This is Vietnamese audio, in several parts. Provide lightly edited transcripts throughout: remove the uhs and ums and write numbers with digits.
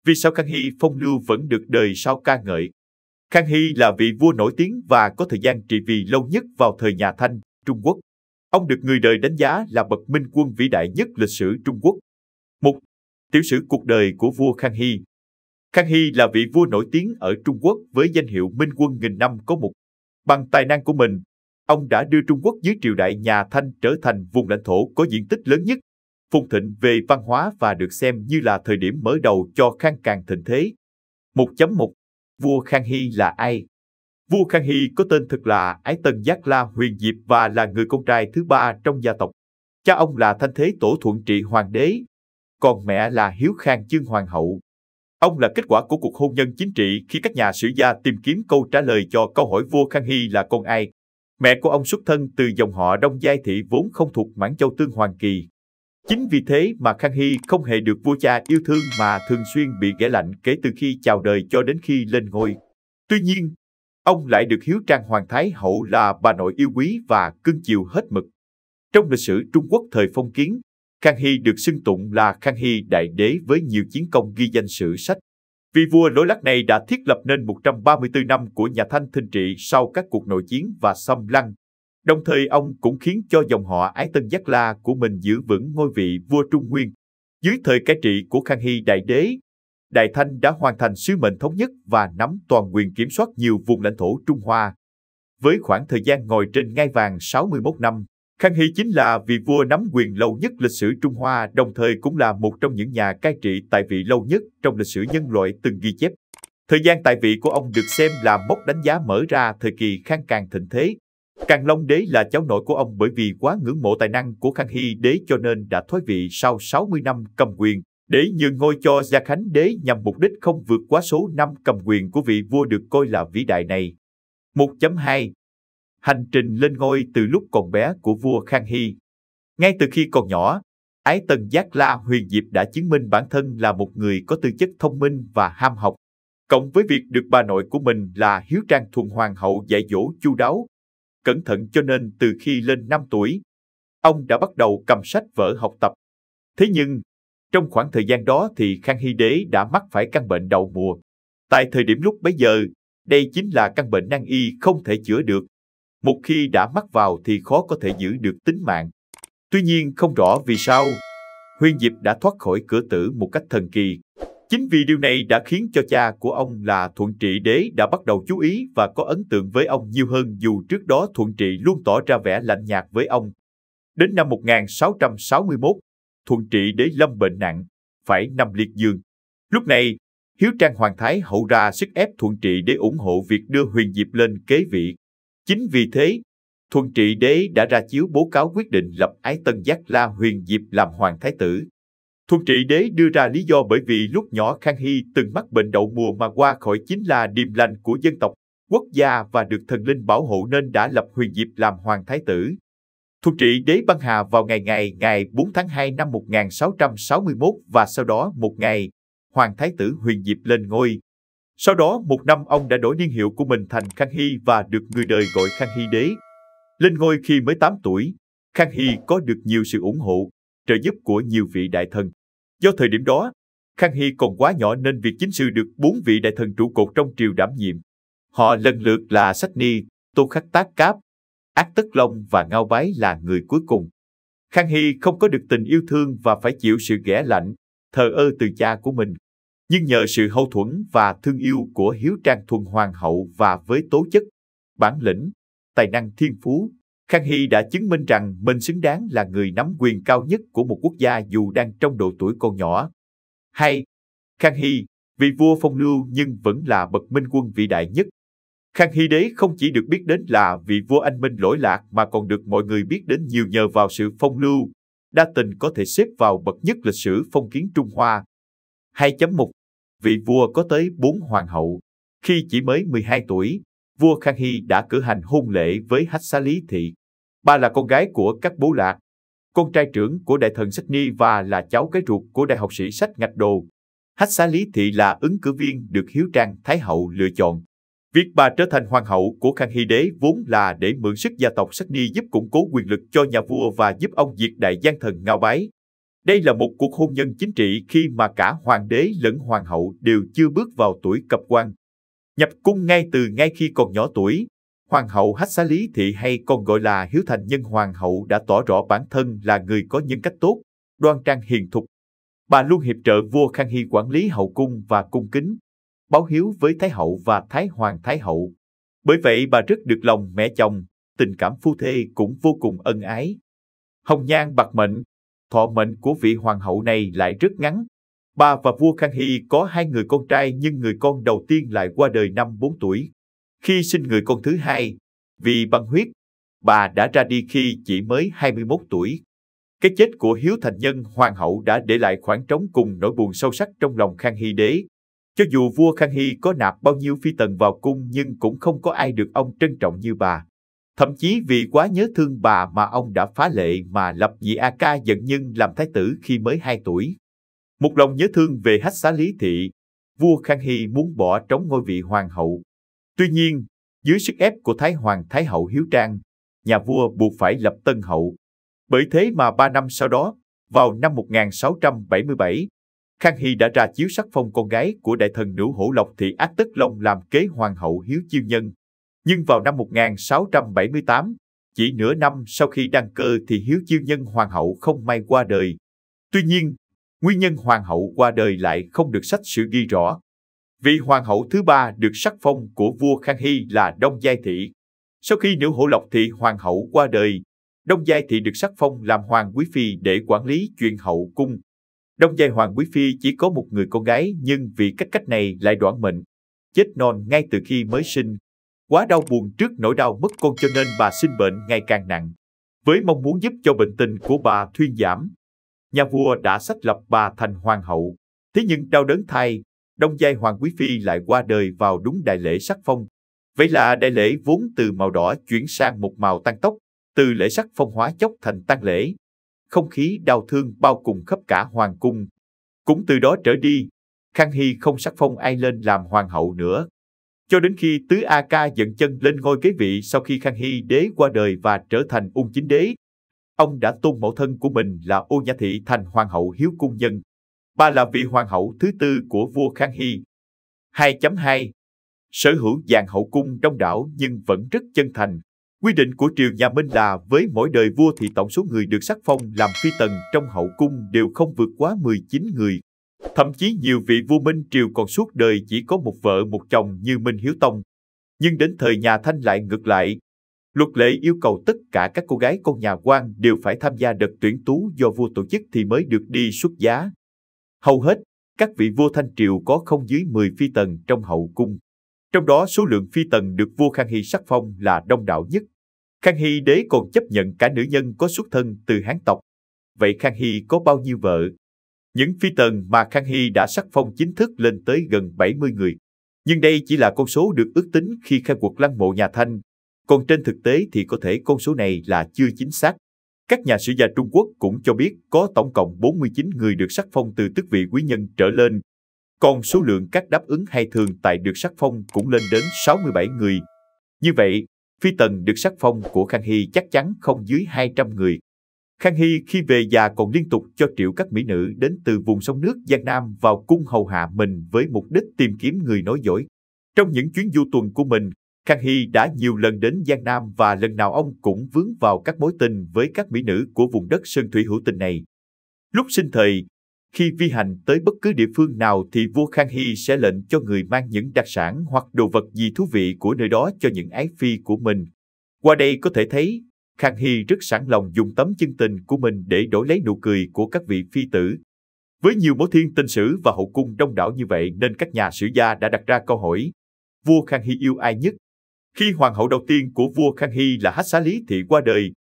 Vì sao Khang Hy phong lưu vẫn được đời sau ca ngợi? Khang Hy là vị vua nổi tiếng và có thời gian trị vì lâu nhất vào thời nhà Thanh, Trung Quốc. Ông được người đời đánh giá là bậc minh quân vĩ đại nhất lịch sử Trung Quốc. Mục tiểu sử cuộc đời của vua Khang Hy. Khang Hy là vị vua nổi tiếng ở Trung Quốc với danh hiệu minh quân nghìn năm có một. Bằng tài năng của mình, ông đã đưa Trung Quốc dưới triều đại nhà Thanh trở thành vùng lãnh thổ có diện tích lớn nhất, phồn thịnh về văn hóa và được xem như là thời điểm mở đầu cho Khang Càn thịnh thế. 1.1 Vua Khang Hy là ai? Vua Khang Hy có tên thực là Ái Tân Giác La Huyền Diệp và là người con trai thứ ba trong gia tộc. Cha ông là Thanh Thế Tổ Thuận Trị Hoàng đế, còn mẹ là Hiếu Khang Chương Hoàng hậu. Ông là kết quả của cuộc hôn nhân chính trị khi các nhà sử gia tìm kiếm câu trả lời cho câu hỏi vua Khang Hy là con ai. Mẹ của ông xuất thân từ dòng họ Đông Giai Thị vốn không thuộc Mãn Châu Tương Hoàng Kỳ. Chính vì thế mà Khang Hy không hề được vua cha yêu thương mà thường xuyên bị ghẻ lạnh kể từ khi chào đời cho đến khi lên ngôi. Tuy nhiên, ông lại được Hiếu Trang Hoàng Thái hậu là bà nội yêu quý và cưng chiều hết mực. Trong lịch sử Trung Quốc thời phong kiến, Khang Hy được xưng tụng là Khang Hy Đại Đế với nhiều chiến công ghi danh sử sách. Vị vua lỗi lạc này đã thiết lập nên 134 năm của nhà Thanh thịnh trị sau các cuộc nội chiến và xâm lăng. Đồng thời ông cũng khiến cho dòng họ Ái Tân Giác La của mình giữ vững ngôi vị vua Trung Nguyên. Dưới thời cai trị của Khang Hy Đại Đế, Đại Thanh đã hoàn thành sứ mệnh thống nhất và nắm toàn quyền kiểm soát nhiều vùng lãnh thổ Trung Hoa. Với khoảng thời gian ngồi trên ngai vàng 61 năm, Khang Hy chính là vị vua nắm quyền lâu nhất lịch sử Trung Hoa, đồng thời cũng là một trong những nhà cai trị tại vị lâu nhất trong lịch sử nhân loại từng ghi chép. Thời gian tại vị của ông được xem là mốc đánh giá mở ra thời kỳ Khang Càn thịnh thế. Càn Long đế là cháu nội của ông bởi vì quá ngưỡng mộ tài năng của Khang Hy đế cho nên đã thoái vị sau 60 năm cầm quyền để nhường ngôi cho Gia Khánh đế nhằm mục đích không vượt quá số năm cầm quyền của vị vua được coi là vĩ đại này. 1.2 Hành trình lên ngôi từ lúc còn bé của vua Khang Hy. Ngay từ khi còn nhỏ, Ái Tân Giác La Huyền Diệp đã chứng minh bản thân là một người có tư chất thông minh và ham học. Cộng với việc được bà nội của mình là Hiếu Trang Thuận Hoàng hậu dạy dỗ chu đáo, cẩn thận cho nên từ khi lên 5 tuổi, ông đã bắt đầu cầm sách vở học tập. Thế nhưng, trong khoảng thời gian đó thì Khang Hy đế đã mắc phải căn bệnh đậu mùa. Tại thời điểm lúc bấy giờ, đây chính là căn bệnh nan y không thể chữa được. Một khi đã mắc vào thì khó có thể giữ được tính mạng. Tuy nhiên không rõ vì sao, Huyền Diệp đã thoát khỏi cửa tử một cách thần kỳ. Chính vì điều này đã khiến cho cha của ông là Thuận Trị đế đã bắt đầu chú ý và có ấn tượng với ông nhiều hơn dù trước đó Thuận Trị luôn tỏ ra vẻ lạnh nhạt với ông. Đến năm 1661, Thuận Trị đế lâm bệnh nặng, phải nằm liệt giường. Lúc này, Hiếu Trang Hoàng Thái hậu ra sức ép Thuận Trị đế ủng hộ việc đưa Huyền Diệp lên kế vị. Chính vì thế, Thuận Trị đế đã ra chiếu bố cáo quyết định lập Ái Tân Giác La Huyền Diệp làm hoàng thái tử. Thuận Trị đế đưa ra lý do bởi vì lúc nhỏ Khang Hy từng mắc bệnh đậu mùa mà qua khỏi chính là điềm lành của dân tộc, quốc gia và được thần linh bảo hộ nên đã lập Huyền Diệp làm hoàng thái tử. Thuận Trị đế băng hà vào ngày 4 tháng 2 năm 1661 và sau đó một ngày, hoàng thái tử Huyền Diệp lên ngôi. Sau đó một năm ông đã đổi niên hiệu của mình thành Khang Hy và được người đời gọi Khang Hy đế. Lên ngôi khi mới 8 tuổi, Khang Hy có được nhiều sự ủng hộ, trợ giúp của nhiều vị đại thần. Do thời điểm đó, Khang Hy còn quá nhỏ nên việc chính sự được 4 vị đại thần trụ cột trong triều đảm nhiệm. Họ lần lượt là Sách Ni, Tô Khắc Tác Cáp, Ác Tất Long và Ngao Bái là người cuối cùng. Khang Hy không có được tình yêu thương và phải chịu sự ghẻ lạnh, thờ ơ từ cha của mình. Nhưng nhờ sự hậu thuẫn và thương yêu của Hiếu Trang Thuận Hoàng hậu và với tố chất, bản lĩnh, tài năng thiên phú, Khang Hy đã chứng minh rằng mình xứng đáng là người nắm quyền cao nhất của một quốc gia dù đang trong độ tuổi còn nhỏ. 2. Khang Hy, vị vua phong lưu nhưng vẫn là bậc minh quân vĩ đại nhất. Khang Hy đế không chỉ được biết đến là vị vua anh minh lỗi lạc mà còn được mọi người biết đến nhiều nhờ vào sự phong lưu, đa tình có thể xếp vào bậc nhất lịch sử phong kiến Trung Hoa. 2.1 Vị vua có tới 4 hoàng hậu. Khi chỉ mới 12 tuổi, vua Khang Hy đã cử hành hôn lễ với Hách Xá Lý Thị. Bà là con gái của các bố Lạc, con trai trưởng của đại thần Sách Ni và là cháu gái ruột của đại học sĩ Sách Ngạch Đồ. Hách Xá Lý Thị là ứng cử viên được Hiếu Trang Thái hậu lựa chọn. Việc bà trở thành hoàng hậu của Khang Hy đế vốn là để mượn sức gia tộc Sách Ni giúp củng cố quyền lực cho nhà vua và giúp ông diệt đại gian thần Ngao Bái. Đây là một cuộc hôn nhân chính trị khi mà cả hoàng đế lẫn hoàng hậu đều chưa bước vào tuổi cập quan. Nhập cung ngay từ ngay khi còn nhỏ tuổi, Hoàng hậu Hách Xá Lý Thị hay còn gọi là Hiếu Thành Nhân Hoàng hậu đã tỏ rõ bản thân là người có nhân cách tốt, đoan trang hiền thục. Bà luôn hiệp trợ vua Khang Hy quản lý hậu cung và cung kính, báo hiếu với Thái hậu và Thái hoàng Thái hậu. Bởi vậy bà rất được lòng mẹ chồng, tình cảm phu thê cũng vô cùng ân ái. Hồng nhan bạc mệnh, thọ mệnh của vị hoàng hậu này lại rất ngắn. Bà và vua Khang Hy có 2 người con trai nhưng người con đầu tiên lại qua đời năm 4 tuổi. Khi sinh người con thứ hai, vì băng huyết, bà đã ra đi khi chỉ mới 21 tuổi. Cái chết của Hiếu Thành Nhân Hoàng hậu đã để lại khoảng trống cùng nỗi buồn sâu sắc trong lòng Khang Hy đế. Cho dù vua Khang Hy có nạp bao nhiêu phi tần vào cung nhưng cũng không có ai được ông trân trọng như bà. Thậm chí vì quá nhớ thương bà mà ông đã phá lệ mà lập vị A Ca Dận Nhân làm thái tử khi mới 2 tuổi. Một lòng nhớ thương về Hách Xá Lý Thị, vua Khang Hy muốn bỏ trống ngôi vị hoàng hậu. Tuy nhiên, dưới sức ép của Thái hoàng Thái hậu Hiếu Trang, nhà vua buộc phải lập tân hậu. Bởi thế mà 3 năm sau đó, vào năm 1677, Khang Hy đã ra chiếu sắc phong con gái của đại thần nữ Hổ Lộc Thị Ác Tất Long làm kế hoàng hậu Hiếu Chiêu Nhân. Nhưng vào năm 1678, chỉ nửa năm sau khi đăng cơ thì Hiếu Chiêu Nhân hoàng hậu không may qua đời. Tuy nhiên, nguyên nhân hoàng hậu qua đời lại không được sách sử ghi rõ. Vị hoàng hậu thứ 3 được sắc phong của vua Khang Hy là Đông Giai Thị. Sau khi nữ Hổ Lộc Thị hoàng hậu qua đời, Đông Giai Thị được sắc phong làm hoàng quý phi để quản lý chuyện hậu cung. Đông Giai hoàng quý phi chỉ có một người con gái nhưng vì cách này lại đoản mệnh, chết non ngay từ khi mới sinh. Quá đau buồn trước nỗi đau mất con cho nên bà sinh bệnh ngày càng nặng. Với mong muốn giúp cho bệnh tình của bà thuyên giảm, nhà vua đã sách lập bà thành hoàng hậu. Thế nhưng đau đớn thay, Đông Giai hoàng quý phi lại qua đời vào đúng đại lễ sắc phong. Vậy là đại lễ vốn từ màu đỏ chuyển sang một màu tang tóc, từ lễ sắc phong hóa chốc thành tang lễ. Không khí đau thương bao cùng khắp cả hoàng cung. Cũng từ đó trở đi, Khang Hy không sắc phong ai lên làm hoàng hậu nữa. Cho đến khi tứ A Ca Dận chân lên ngôi kế vị sau khi Khang Hy đế qua đời và trở thành Ung Chính đế, ông đã tôn mẫu thân của mình là Ô Nhã Thị thành hoàng hậu Hiếu Cung Nhân. Bà là vị hoàng hậu thứ 4 của vua Khang Hy. 2.2 Sở hữu dàn hậu cung đông đảo nhưng vẫn rất chân thành. Quy định của triều nhà Minh là với mỗi đời vua thì tổng số người được sắc phong làm phi tần trong hậu cung đều không vượt quá 19 người. Thậm chí nhiều vị vua Minh triều còn suốt đời chỉ có một vợ một chồng như Minh Hiếu Tông. Nhưng đến thời nhà Thanh lại ngược lại. Luật lệ yêu cầu tất cả các cô gái con nhà quan đều phải tham gia đợt tuyển tú do vua tổ chức thì mới được đi xuất giá. Hầu hết, các vị vua Thanh triều có không dưới 10 phi tần trong hậu cung. Trong đó số lượng phi tần được vua Khang Hy sắc phong là đông đảo nhất. Khang Hy đế còn chấp nhận cả nữ nhân có xuất thân từ Hán tộc. Vậy Khang Hy có bao nhiêu vợ? Những phi tần mà Khang Hy đã sắc phong chính thức lên tới gần 70 người. Nhưng đây chỉ là con số được ước tính khi khai quật lăng mộ nhà Thanh. Còn trên thực tế thì có thể con số này là chưa chính xác. Các nhà sử gia Trung Quốc cũng cho biết có tổng cộng 49 người được sắc phong từ tước vị quý nhân trở lên. Còn số lượng các đáp ứng hay thường tại được sắc phong cũng lên đến 67 người. Như vậy, phi tần được sắc phong của Khang Hy chắc chắn không dưới 200 người. Khang Hy khi về già còn liên tục cho triệu các mỹ nữ đến từ vùng sông nước Giang Nam vào cung hầu hạ mình với mục đích tìm kiếm người nối dõi. Trong những chuyến du tuần của mình, Khang Hy đã nhiều lần đến Giang Nam và lần nào ông cũng vướng vào các mối tình với các mỹ nữ của vùng đất sơn thủy hữu tình này. Lúc sinh thời, khi vi hành tới bất cứ địa phương nào thì vua Khang Hy sẽ lệnh cho người mang những đặc sản hoặc đồ vật gì thú vị của nơi đó cho những ái phi của mình. Qua đây có thể thấy, Khang Hy rất sẵn lòng dùng tấm chân tình của mình để đổi lấy nụ cười của các vị phi tử. Với nhiều mối thiên tình sử và hậu cung đông đảo như vậy nên các nhà sử gia đã đặt ra câu hỏi, vua Khang Hy yêu ai nhất? Khi hoàng hậu đầu tiên của vua Khang Hy là Hách Xá Lý Thị qua đời,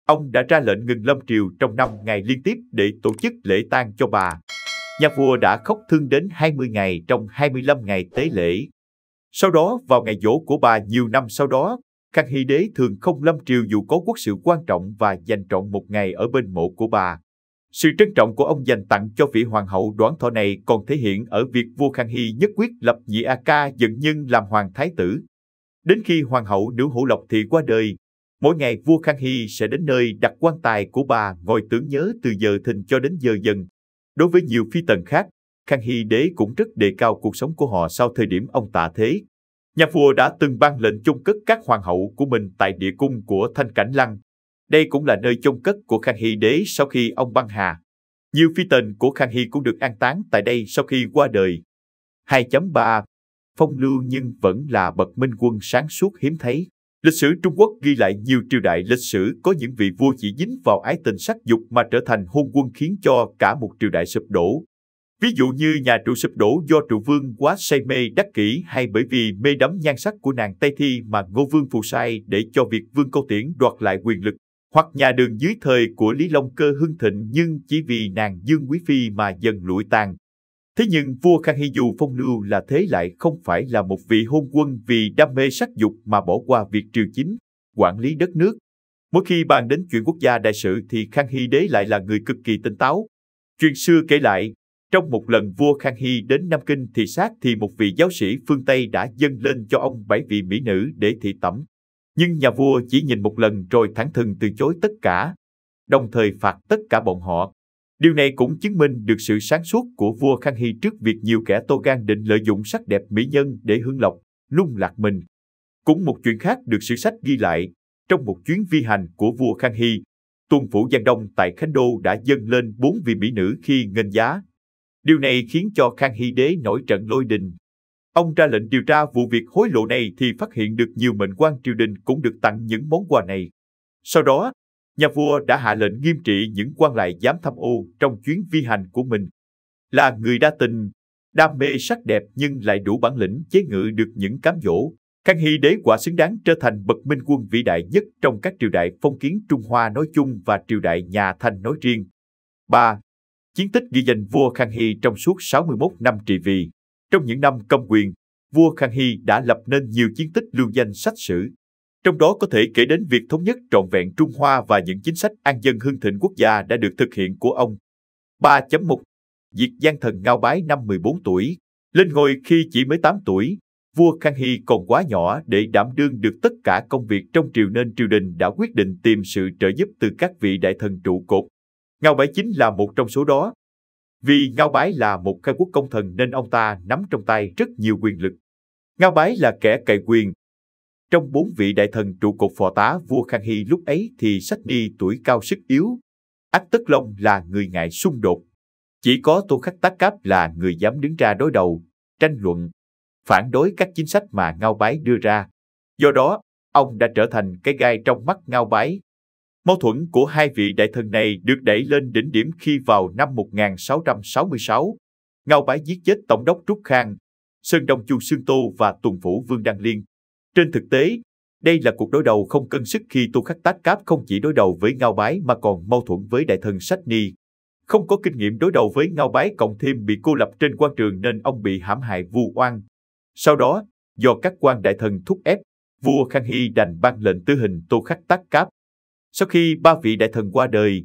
ông đã ra lệnh ngừng lâm triều trong 5 ngày liên tiếp để tổ chức lễ tang cho bà. Nhà vua đã khóc thương đến 20 ngày trong 25 ngày tế lễ. Sau đó, vào ngày giỗ của bà nhiều năm sau đó, Khang Hy đế thường không lâm triều dù có quốc sự quan trọng và dành trọn một ngày ở bên mộ của bà. Sự trân trọng của ông dành tặng cho vị hoàng hậu đoản thọ này còn thể hiện ở việc vua Khang Hy nhất quyết lập vị A Ca Dận Nhân làm hoàng thái tử. Đến khi hoàng hậu nữ Hổ Lộc Thị qua đời, Mỗi ngày vua Khang Hy sẽ đến nơi đặt quan tài của bà ngồi tưởng nhớ từ giờ thìn cho đến giờ dần. Đối với nhiều phi tần khác, Khang Hy đế cũng rất đề cao cuộc sống của họ sau thời điểm ông tạ thế. Nhà vua đã từng ban lệnh chôn cất các hoàng hậu của mình tại địa cung của Thanh Cảnh Lăng. Đây cũng là nơi chôn cất của Khang Hy đế sau khi ông băng hà. Nhiều phi tần của Khang Hy cũng được an táng tại đây sau khi qua đời. 2.3 Phong lưu nhưng vẫn là bậc minh quân sáng suốt hiếm thấy. Lịch sử Trung Quốc ghi lại nhiều triều đại lịch sử có những vị vua chỉ dính vào ái tình sắc dục mà trở thành hôn quân khiến cho cả một triều đại sụp đổ. Ví dụ như nhà Trụ sụp đổ do Trụ Vương quá say mê đắc kỷ, hay bởi vì mê đắm nhan sắc của nàng Tây Thi mà Ngô Vương phù sai để cho Việt Vương Câu Tiễn đoạt lại quyền lực, hoặc nhà Đường dưới thời của Lý Long Cơ hưng thịnh nhưng chỉ vì nàng Dương Quý Phi mà dần lụi tàn. Thế nhưng vua Khang Hy dù phong lưu là thế lại không phải là một vị hôn quân vì đam mê sắc dục mà bỏ qua việc triều chính, quản lý đất nước. Mỗi khi bàn đến chuyện quốc gia đại sự thì Khang Hy đế lại là người cực kỳ tỉnh táo. Chuyện xưa kể lại, trong một lần vua Khang Hy đến Nam Kinh thị sát thì một vị giáo sĩ phương Tây đã dâng lên cho ông 7 vị mỹ nữ để thị tẩm. Nhưng nhà vua chỉ nhìn một lần rồi thẳng thừng từ chối tất cả, đồng thời phạt tất cả bọn họ. Điều này cũng chứng minh được sự sáng suốt của vua Khang Hy trước việc nhiều kẻ to gan định lợi dụng sắc đẹp mỹ nhân để hưởng lộc, lung lạc mình. Cũng một chuyện khác được sử sách ghi lại, trong một chuyến vi hành của vua Khang Hy, tuân phủ Giang Đông tại Khánh Đô đã dâng lên 4 vị mỹ nữ khi nghênh giá. Điều này khiến cho Khang Hy đế nổi trận lôi đình. Ông ra lệnh điều tra vụ việc hối lộ này thì phát hiện được nhiều mệnh quan triều đình cũng được tặng những món quà này. Sau đó, nhà vua đã hạ lệnh nghiêm trị những quan lại dám tham ô trong chuyến vi hành của mình. Là người đa tình, đam mê sắc đẹp nhưng lại đủ bản lĩnh chế ngự được những cám dỗ, Khang Hy đế quả xứng đáng trở thành bậc minh quân vĩ đại nhất trong các triều đại phong kiến Trung Hoa nói chung và triều đại nhà Thanh nói riêng. 3. Chiến tích ghi danh vua Khang Hy trong suốt 61 năm trị vì. Trong những năm cầm quyền, vua Khang Hy đã lập nên nhiều chiến tích lưu danh sách sử. Trong đó có thể kể đến việc thống nhất trọn vẹn Trung Hoa và những chính sách an dân hưng thịnh quốc gia đã được thực hiện của ông. 3.1 Diệt gian thần Ngao Bái năm 14 tuổi. Lên ngôi khi chỉ mới 8 tuổi, vua Khang Hy còn quá nhỏ để đảm đương được tất cả công việc trong triều nên triều đình đã quyết định tìm sự trợ giúp từ các vị đại thần trụ cột. Ngao Bái chính là một trong số đó. Vì Ngao Bái là một khai quốc công thần nên ông ta nắm trong tay rất nhiều quyền lực. Ngao Bái là kẻ cậy quyền. Trong 4 vị đại thần trụ cột phò tá vua Khang Hy lúc ấy thì Sách Ni tuổi cao sức yếu. Ắt Tất Long là người ngại xung đột. Chỉ có Tô Khắc Tác Cáp là người dám đứng ra đối đầu, tranh luận, phản đối các chính sách mà Ngao Bái đưa ra. Do đó, ông đã trở thành cái gai trong mắt Ngao Bái. Mâu thuẫn của hai vị đại thần này được đẩy lên đỉnh điểm khi vào năm 1666, Ngao Bái giết chết Tổng đốc Trúc Khang, Sơn Đông Chu Xương Tô và Tuần Phủ Vương Đăng Liên. Trên thực tế, đây là cuộc đối đầu không cân sức khi Tô Khắc Tác Cáp không chỉ đối đầu với Ngao Bái mà còn mâu thuẫn với đại thần Sách Ni. Không có kinh nghiệm đối đầu với Ngao Bái cộng thêm bị cô lập trên quan trường nên ông bị hãm hại vu oan. Sau đó, do các quan đại thần thúc ép, vua Khang Hy đành ban lệnh tử hình Tô Khắc Tác Cáp. Sau khi 3 vị đại thần qua đời,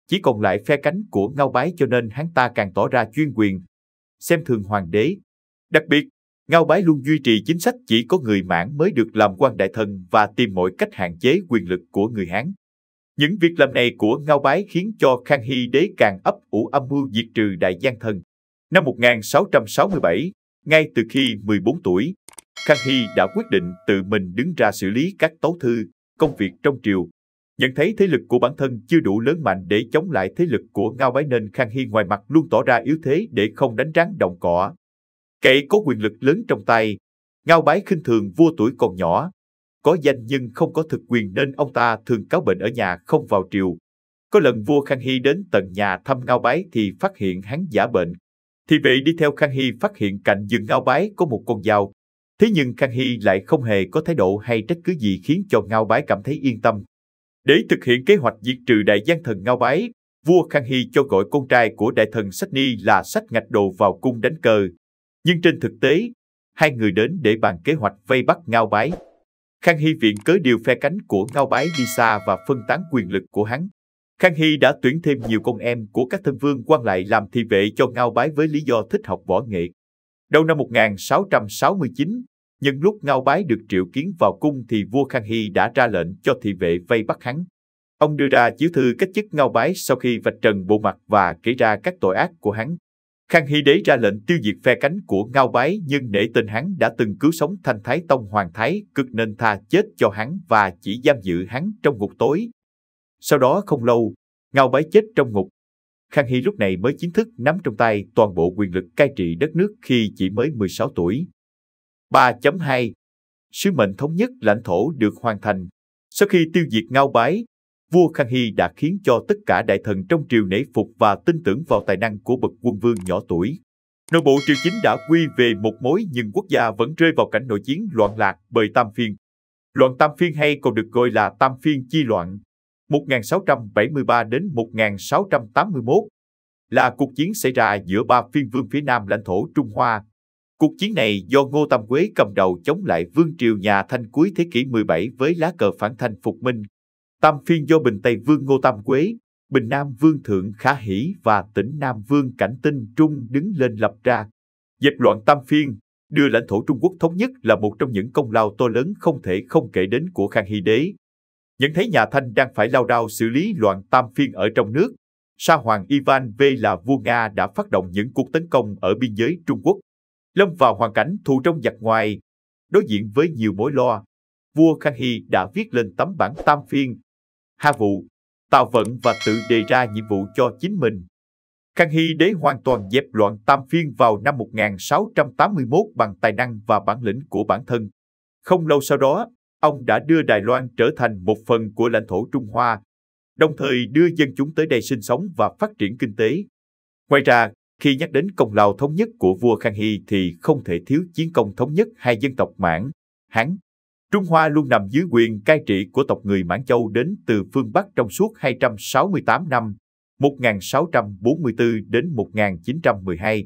chỉ còn lại phe cánh của Ngao Bái cho nên hắn ta càng tỏ ra chuyên quyền, xem thường hoàng đế. Đặc biệt, Ngao Bái luôn duy trì chính sách chỉ có người Mãn mới được làm quan đại thần và tìm mọi cách hạn chế quyền lực của người Hán. Những việc làm này của Ngao Bái khiến cho Khang Hy đế càng ấp ủ âm mưu diệt trừ đại gian thần. Năm 1667, ngay từ khi 14 tuổi, Khang Hy đã quyết định tự mình đứng ra xử lý các tấu thư, công việc trong triều. Nhận thấy thế lực của bản thân chưa đủ lớn mạnh để chống lại thế lực của Ngao Bái nên Khang Hy ngoài mặt luôn tỏ ra yếu thế để không đánh rắn động cỏ. Kẻ có quyền lực lớn trong tay, Ngao Bái khinh thường vua tuổi còn nhỏ, có danh nhưng không có thực quyền nên ông ta thường cáo bệnh ở nhà không vào triều. Có lần vua Khang Hy đến tận nhà thăm Ngao Bái thì phát hiện hắn giả bệnh. Thị vệ đi theo Khang Hy phát hiện cạnh giường Ngao Bái có một con dao. Thế nhưng Khang Hy lại không hề có thái độ hay trách cứ gì khiến cho Ngao Bái cảm thấy yên tâm. Để thực hiện kế hoạch diệt trừ đại gian thần Ngao Bái, vua Khang Hy cho gọi con trai của đại thần Sách Ni là Sách Ngạch Đồ vào cung đánh cờ. Nhưng trên thực tế, hai người đến để bàn kế hoạch vây bắt Ngao Bái. Khang Hy viện cớ điều phe cánh của Ngao Bái đi xa và phân tán quyền lực của hắn. Khang Hy đã tuyển thêm nhiều con em của các thân vương quan lại làm thị vệ cho Ngao Bái với lý do thích học võ nghệ. Đầu năm 1669, Nhân lúc Ngao Bái được triệu kiến vào cung thì vua Khang Hy đã ra lệnh cho thị vệ vây bắt hắn. Ông đưa ra chiếu thư cách chức Ngao Bái sau khi vạch trần bộ mặt và kể ra các tội ác của hắn. Khang Hy đế ra lệnh tiêu diệt phe cánh của Ngao Bái, nhưng nể tình hắn đã từng cứu sống Thanh Thái Tông Hoàng Thái Cực nên tha chết cho hắn và chỉ giam giữ hắn trong ngục tối. Sau đó không lâu, Ngao Bái chết trong ngục. Khang Hy lúc này mới chính thức nắm trong tay toàn bộ quyền lực cai trị đất nước khi chỉ mới 16 tuổi. 3.2 Sứ mệnh thống nhất lãnh thổ được hoàn thành. Sau khi tiêu diệt Ngao Bái, vua Khang Hy đã khiến cho tất cả đại thần trong triều nể phục và tin tưởng vào tài năng của bậc quân vương nhỏ tuổi. Nội bộ triều chính đã quy về một mối, nhưng quốc gia vẫn rơi vào cảnh nội chiến loạn lạc bởi Tam Phiên. Loạn Tam Phiên hay còn được gọi là Tam Phiên chi loạn 1673 đến 1681 là cuộc chiến xảy ra giữa ba phiên vương phía nam lãnh thổ Trung Hoa. Cuộc chiến này do Ngô Tam Quế cầm đầu chống lại vương triều nhà Thanh cuối thế kỷ 17 với lá cờ phản Thanh phục minh. Tam Phiên do Bình Tây Vương Ngô Tam Quế, Bình Nam Vương Thượng Khả Hỷ và Tỉnh Nam Vương Cảnh Tinh Trung đứng lên lập ra. Dẹp loạn Tam Phiên, đưa lãnh thổ Trung Quốc thống nhất là một trong những công lao to lớn không thể không kể đến của Khang Hy đế. Nhận thấy nhà Thanh đang phải lao đao xử lý loạn Tam Phiên ở trong nước, Sa Hoàng Ivan V là vua Nga đã phát động những cuộc tấn công ở biên giới Trung Quốc. Lâm vào hoàn cảnh thù trong giặc ngoài, đối diện với nhiều mối lo, vua Khang Hy đã viết lên tấm bản Tam Phiên, Hà Vụ, Tạo Vận và tự đề ra nhiệm vụ cho chính mình. Khang Hy đế hoàn toàn dẹp loạn Tam Phiên vào năm 1681 bằng tài năng và bản lĩnh của bản thân. Không lâu sau đó, ông đã đưa Đài Loan trở thành một phần của lãnh thổ Trung Hoa, đồng thời đưa dân chúng tới đây sinh sống và phát triển kinh tế. Ngoài ra, khi nhắc đến công lao thống nhất của vua Khang Hy thì không thể thiếu chiến công thống nhất hai dân tộc Mãn, Hán. Trung Hoa luôn nằm dưới quyền cai trị của tộc người Mãn Châu đến từ phương Bắc trong suốt 268 năm, 1644 đến 1912.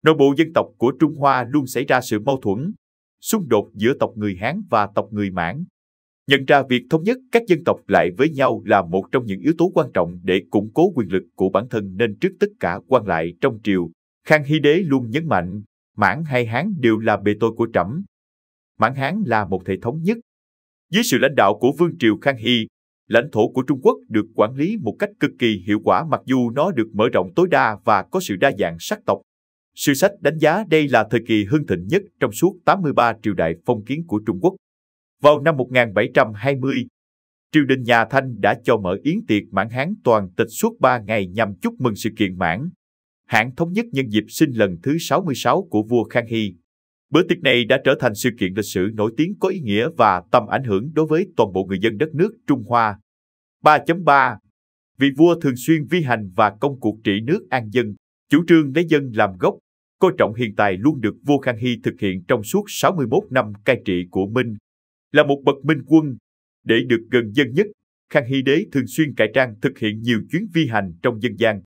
Nội bộ dân tộc của Trung Hoa luôn xảy ra sự mâu thuẫn, xung đột giữa tộc người Hán và tộc người Mãn. Nhận ra việc thống nhất các dân tộc lại với nhau là một trong những yếu tố quan trọng để củng cố quyền lực của bản thân, nên trước tất cả quan lại trong triều, Khang Hy đế luôn nhấn mạnh, Mãn hay Hán đều là bề tôi của trẫm. Mãn Hán là một thể thống nhất. Dưới sự lãnh đạo của vương triều Khang Hy, lãnh thổ của Trung Quốc được quản lý một cách cực kỳ hiệu quả mặc dù nó được mở rộng tối đa và có sự đa dạng sắc tộc. Sử sách đánh giá đây là thời kỳ hưng thịnh nhất trong suốt 83 triều đại phong kiến của Trung Quốc. Vào năm 1720, triều đình nhà Thanh đã cho mở yến tiệc Mãn Hán toàn tịch suốt 3 ngày nhằm chúc mừng sự kiện Mãn Hán thống nhất nhân dịp sinh lần thứ 66 của vua Khang Hy. Bữa tiệc này đã trở thành sự kiện lịch sử nổi tiếng có ý nghĩa và tầm ảnh hưởng đối với toàn bộ người dân đất nước Trung Hoa. 3.3 Vị vua thường xuyên vi hành và công cuộc trị nước an dân, chủ trương lấy dân làm gốc, coi trọng hiện tài luôn được vua Khang Hy thực hiện trong suốt 61 năm cai trị của Minh. Là một bậc minh quân, để được gần dân nhất, Khang Hy đế thường xuyên cải trang thực hiện nhiều chuyến vi hành trong dân gian.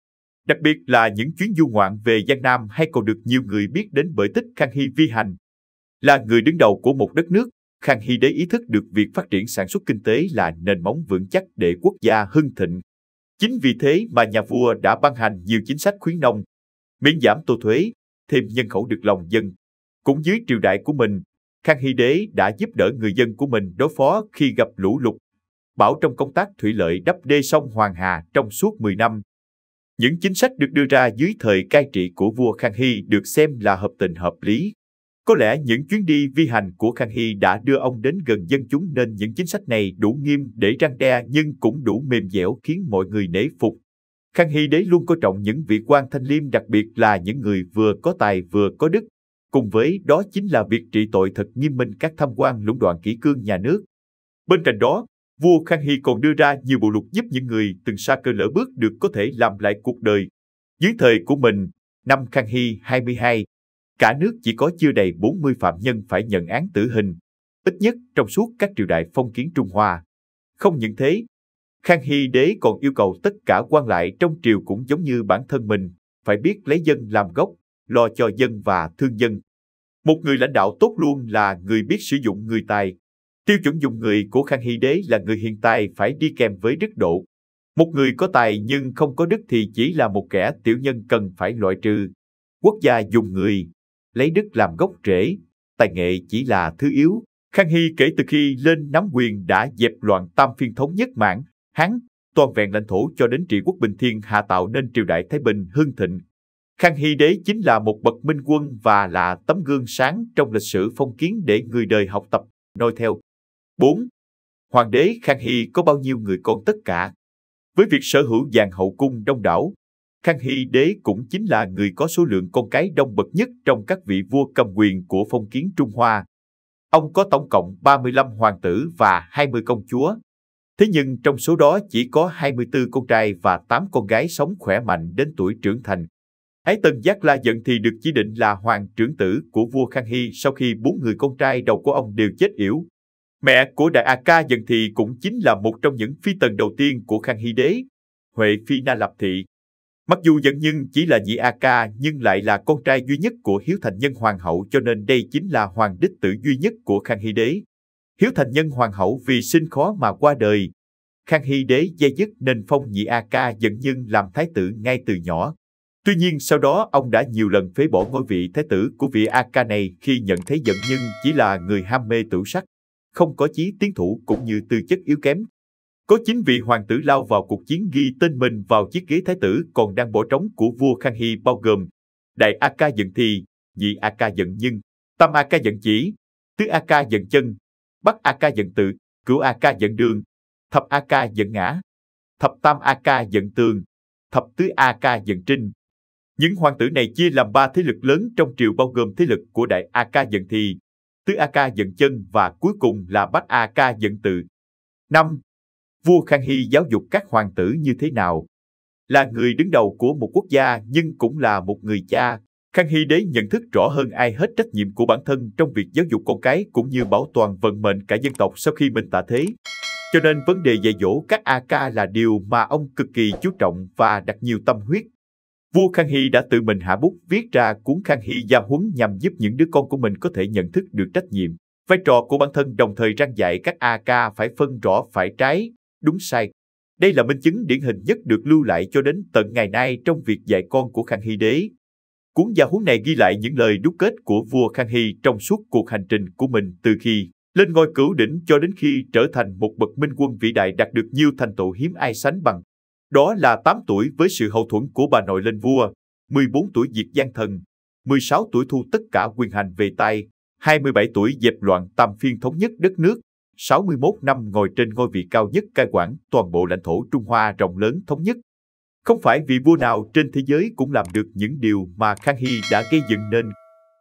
Đặc biệt là những chuyến du ngoạn về Giang Nam hay còn được nhiều người biết đến bởi tích Khang Hy vi hành. Là người đứng đầu của một đất nước, Khang Hy đế ý thức được việc phát triển sản xuất kinh tế là nền móng vững chắc để quốc gia hưng thịnh. Chính vì thế mà nhà vua đã ban hành nhiều chính sách khuyến nông, miễn giảm tô thuế, thêm nhân khẩu được lòng dân. Cũng dưới triều đại của mình, Khang Hy đế đã giúp đỡ người dân của mình đối phó khi gặp lũ lụt, bão trong công tác thủy lợi đắp đê sông Hoàng Hà trong suốt 10 năm. Những chính sách được đưa ra dưới thời cai trị của vua Khang Hy được xem là hợp tình hợp lý. Có lẽ những chuyến đi vi hành của Khang Hy đã đưa ông đến gần dân chúng nên những chính sách này đủ nghiêm để răn đe nhưng cũng đủ mềm dẻo khiến mọi người nể phục. Khang Hy đế luôn coi trọng những vị quan thanh liêm, đặc biệt là những người vừa có tài vừa có đức. Cùng với đó chính là việc trị tội thật nghiêm minh các tham quan lũng đoạn kỷ cương nhà nước. Bên cạnh đó, vua Khang Hy còn đưa ra nhiều bộ luật giúp những người từng sa cơ lỡ bước được có thể làm lại cuộc đời. Dưới thời của mình, năm Khang Hy 22, cả nước chỉ có chưa đầy 40 phạm nhân phải nhận án tử hình, ít nhất trong suốt các triều đại phong kiến Trung Hoa. Không những thế, Khang Hy đế còn yêu cầu tất cả quan lại trong triều cũng giống như bản thân mình, phải biết lấy dân làm gốc, lo cho dân và thương dân. Một người lãnh đạo tốt luôn là người biết sử dụng người tài. Tiêu chuẩn dùng người của Khang Hy đế là người hiền tài phải đi kèm với đức độ. Một người có tài nhưng không có đức thì chỉ là một kẻ tiểu nhân cần phải loại trừ. Quốc gia dùng người, lấy đức làm gốc rễ. tài nghệ chỉ là thứ yếu. Khang Hy kể từ khi lên nắm quyền đã dẹp loạn tam phiên thống nhất Mãn, Hán, toàn vẹn lãnh thổ cho đến trị quốc bình thiên hạ, tạo nên triều đại Thái Bình hưng thịnh. Khang Hy đế chính là một bậc minh quân và là tấm gương sáng trong lịch sử phong kiến để người đời học tập, noi theo. 4. Hoàng đế Khang Hy có bao nhiêu người con tất cả? Với việc sở hữu dàn hậu cung đông đảo, Khang Hy đế cũng chính là người có số lượng con cái đông bậc nhất trong các vị vua cầm quyền của phong kiến Trung Hoa. Ông có tổng cộng 35 hoàng tử và 20 công chúa. Thế nhưng trong số đó chỉ có 24 con trai và 8 con gái sống khỏe mạnh đến tuổi trưởng thành. Ái Tân Giác La Giận thì được chỉ định là hoàng trưởng tử của vua Khang Hy sau khi 4 người con trai đầu của ông đều chết yểu. Mẹ của Đại A Ca Giận thì cũng chính là một trong những phi tần đầu tiên của Khang Hy đế, Huệ Phi Na Lập Thị. Mặc dù Giận Nhân chỉ là nhị A Ca nhưng lại là con trai duy nhất của Hiếu Thành Nhân Hoàng hậu, cho nên đây chính là hoàng đích tử duy nhất của Khang Hy đế. Hiếu Thành Nhân Hoàng hậu vì sinh khó mà qua đời. Khang Hy đế dây dứt nên phong nhị A Ca Giận Nhân làm thái tử ngay từ nhỏ. Tuy nhiên sau đó ông đã nhiều lần phế bỏ ngôi vị thái tử của vị A Ca này khi nhận thấy Giận Nhân chỉ là người ham mê tửu sắc, không có chí tiến thủ cũng như tư chất yếu kém. Có 9 vị hoàng tử lao vào cuộc chiến ghi tên mình vào chiếc ghế thái tử còn đang bỏ trống của vua Khang Hy, bao gồm Đại A Ca Giận Thì, Nhị A Ca Giận Nhân, Tam A Ca Giận Chỉ, Tứ A Ca Giận Chân, Bắc A Ca Giận Tự, Cửu A Ca Giận Đường, Thập A Ca Giận Ngã, Thập Tam A Ca Giận Tường, Thập Tứ A Ca Giận Trinh. Những hoàng tử này chia làm 3 thế lực lớn trong triều, bao gồm thế lực của Đại A Ca Giận Thì, Tứ A Ca Giận Chân và cuối cùng là Bát A Ca Giận Tự. 5. Vua Khang Hy giáo dục các hoàng tử như thế nào? Là người đứng đầu của một quốc gia nhưng cũng là một người cha, Khang Hy đế nhận thức rõ hơn ai hết trách nhiệm của bản thân trong việc giáo dục con cái cũng như bảo toàn vận mệnh cả dân tộc sau khi mình tạ thế. Cho nên vấn đề dạy dỗ các A Ca là điều mà ông cực kỳ chú trọng và đặt nhiều tâm huyết. Vua Khang Hy đã tự mình hạ bút viết ra cuốn Khang Hy Gia Huấn nhằm giúp những đứa con của mình có thể nhận thức được trách nhiệm, vai trò của bản thân, đồng thời răn dạy các A Ca phải phân rõ phải trái, đúng sai. Đây là minh chứng điển hình nhất được lưu lại cho đến tận ngày nay trong việc dạy con của Khang Hy đế. Cuốn Gia Huấn này ghi lại những lời đúc kết của vua Khang Hy trong suốt cuộc hành trình của mình từ khi lên ngôi cửu đỉnh cho đến khi trở thành một bậc minh quân vĩ đại đạt được nhiều thành tựu hiếm ai sánh bằng. Đó là 8 tuổi với sự hậu thuẫn của bà nội lên vua, 14 tuổi diệt gian thần, 16 tuổi thu tất cả quyền hành về tay, 27 tuổi dẹp loạn tam phiên thống nhất đất nước, 61 năm ngồi trên ngôi vị cao nhất cai quản toàn bộ lãnh thổ Trung Hoa rộng lớn thống nhất. Không phải vị vua nào trên thế giới cũng làm được những điều mà Khang Hy đã gây dựng nên.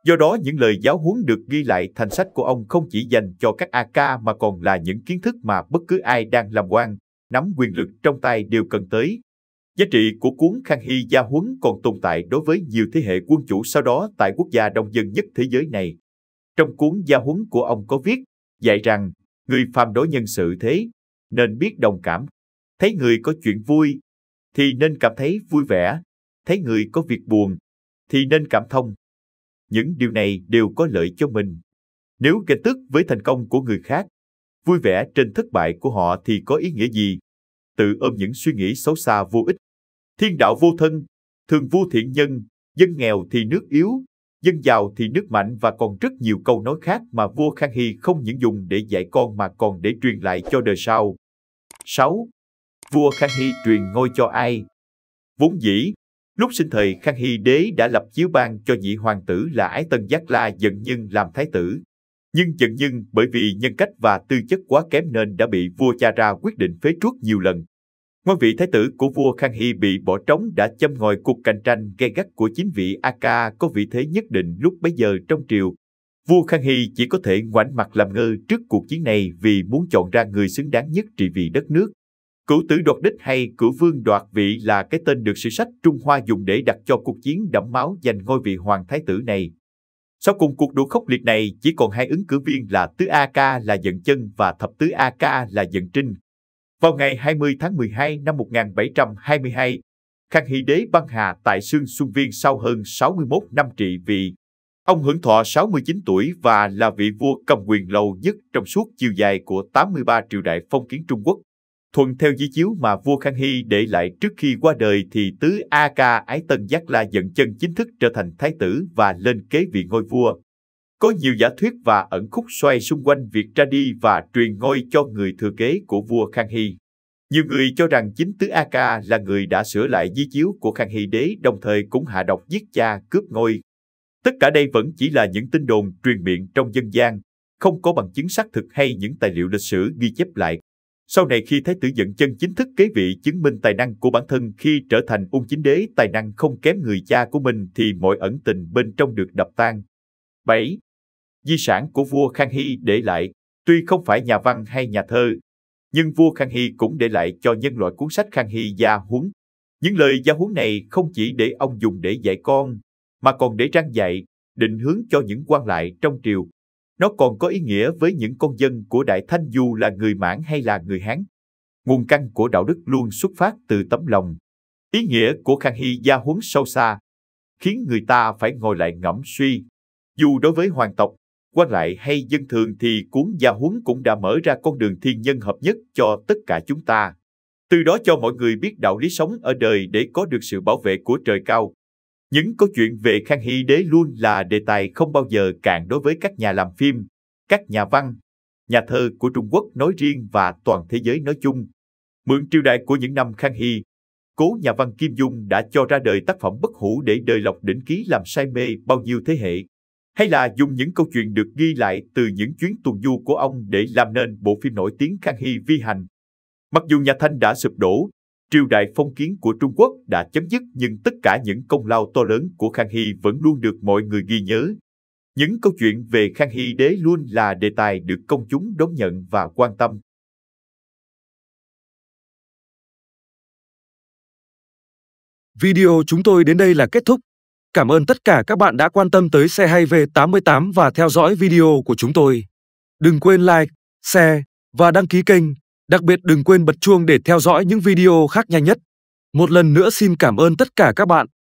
Do đó những lời giáo huấn được ghi lại thành sách của ông không chỉ dành cho các A Ca mà còn là những kiến thức mà bất cứ ai đang làm quan, nắm quyền lực trong tay đều cần tới. Giá trị của cuốn Khang Hy Gia Huấn còn tồn tại đối với nhiều thế hệ quân chủ sau đó tại quốc gia đông dân nhất thế giới này. Trong cuốn Gia Huấn của ông có viết, dạy rằng, người phàm đối nhân xử thế, nên biết đồng cảm. Thấy người có chuyện vui, thì nên cảm thấy vui vẻ. Thấy người có việc buồn, thì nên cảm thông. Những điều này đều có lợi cho mình. Nếu ganh tức với thành công của người khác, vui vẻ trên thất bại của họ thì có ý nghĩa gì? Tự ôm những suy nghĩ xấu xa vô ích. Thiên đạo vô thân, thường vô thiện nhân, dân nghèo thì nước yếu, dân giàu thì nước mạnh, và còn rất nhiều câu nói khác mà vua Khang Hy không những dùng để dạy con mà còn để truyền lại cho đời sau. 6. Vua Khang Hy truyền ngôi cho ai? Vốn dĩ, lúc sinh thời Khang Hy đế đã lập chiếu ban cho nhị hoàng tử là Ái Tân Giác La Giận Nhân làm thái tử. Nhưng Giận Nhân bởi vì nhân cách và tư chất quá kém nên đã bị vua cha ra quyết định phế truất nhiều lần. Ngôi vị thái tử của vua Khang Hy bị bỏ trống đã châm ngòi cuộc cạnh tranh gay gắt của 9 vị A Ca có vị thế nhất định lúc bấy giờ trong triều. Vua Khang Hy chỉ có thể ngoảnh mặt làm ngơ trước cuộc chiến này vì muốn chọn ra người xứng đáng nhất trị vì đất nước. Cửu tử đoạt đích hay cửu vương đoạt vị là cái tên được sử sách Trung Hoa dùng để đặt cho cuộc chiến đẫm máu giành ngôi vị hoàng thái tử này. Sau cùng cuộc đua khốc liệt này chỉ còn 2 ứng cử viên là Tứ A Ca là Giận Chân và Thập Tứ A Ca là Giận Trinh. Vào ngày 20 tháng 12 năm 1722, Khang Hy đế băng hà tại Sương Xuân Viên sau hơn 61 năm trị vì. Ông hưởng thọ 69 tuổi và là vị vua cầm quyền lâu nhất trong suốt chiều dài của 83 triều đại phong kiến Trung Quốc. Thuận theo di chiếu mà vua Khang Hy để lại trước khi qua đời thì Tứ A Ca Ái Tân Giác La Giận Chân chính thức trở thành thái tử và lên kế vị ngôi vua. Có nhiều giả thuyết và ẩn khúc xoay xung quanh việc ra đi và truyền ngôi cho người thừa kế của vua Khang Hy. Nhiều người cho rằng chính tứ A Ca là người đã sửa lại di chiếu của Khang Hy đế, đồng thời cũng hạ độc giết cha cướp ngôi. Tất cả đây vẫn chỉ là những tin đồn truyền miệng trong dân gian, không có bằng chứng xác thực hay những tài liệu lịch sử ghi chép lại. Sau này khi Thái tử Dận Chân chính thức kế vị, chứng minh tài năng của bản thân khi trở thành Ung Chính Đế, tài năng không kém người cha của mình, thì mọi ẩn tình bên trong được đập tan. 7. Di sản của vua Khang Hy để lại. Tuy không phải nhà văn hay nhà thơ, nhưng vua Khang Hy cũng để lại cho nhân loại cuốn sách Khang Hy Gia Huấn. Những lời gia huấn này không chỉ để ông dùng để dạy con, mà còn để răn dạy, định hướng cho những quan lại trong triều. Nó còn có ý nghĩa với những con dân của Đại Thanh dù là người Mãn hay là người Hán. Nguồn căn của đạo đức luôn xuất phát từ tấm lòng. Ý nghĩa của Khang Hy Gia Huấn sâu xa, khiến người ta phải ngồi lại ngẫm suy. Dù đối với hoàng tộc, quan lại hay dân thường thì cuốn Gia Huấn cũng đã mở ra con đường thiên nhân hợp nhất cho tất cả chúng ta. Từ đó cho mọi người biết đạo lý sống ở đời để có được sự bảo vệ của trời cao. Những câu chuyện về Khang Hy đế luôn là đề tài không bao giờ cạn đối với các nhà làm phim, các nhà văn, nhà thơ của Trung Quốc nói riêng và toàn thế giới nói chung. Mượn triều đại của những năm Khang Hy, cố nhà văn Kim Dung đã cho ra đời tác phẩm bất hủ để đời lọc đỉnh ký làm say mê bao nhiêu thế hệ. Hay là dùng những câu chuyện được ghi lại từ những chuyến tuần du của ông để làm nên bộ phim nổi tiếng Khang Hy Vi Hành. Mặc dù nhà Thanh đã sụp đổ, triều đại phong kiến của Trung Quốc đã chấm dứt, nhưng tất cả những công lao to lớn của Khang Hy vẫn luôn được mọi người ghi nhớ. Những câu chuyện về Khang Hy đế luôn là đề tài được công chúng đón nhận và quan tâm. Video chúng tôi đến đây là kết thúc. Cảm ơn tất cả các bạn đã quan tâm tới xe hay V88 và theo dõi video của chúng tôi. Đừng quên like, share và đăng ký kênh. Đặc biệt đừng quên bật chuông để theo dõi những video khác nhanh nhất. Một lần nữa xin cảm ơn tất cả các bạn.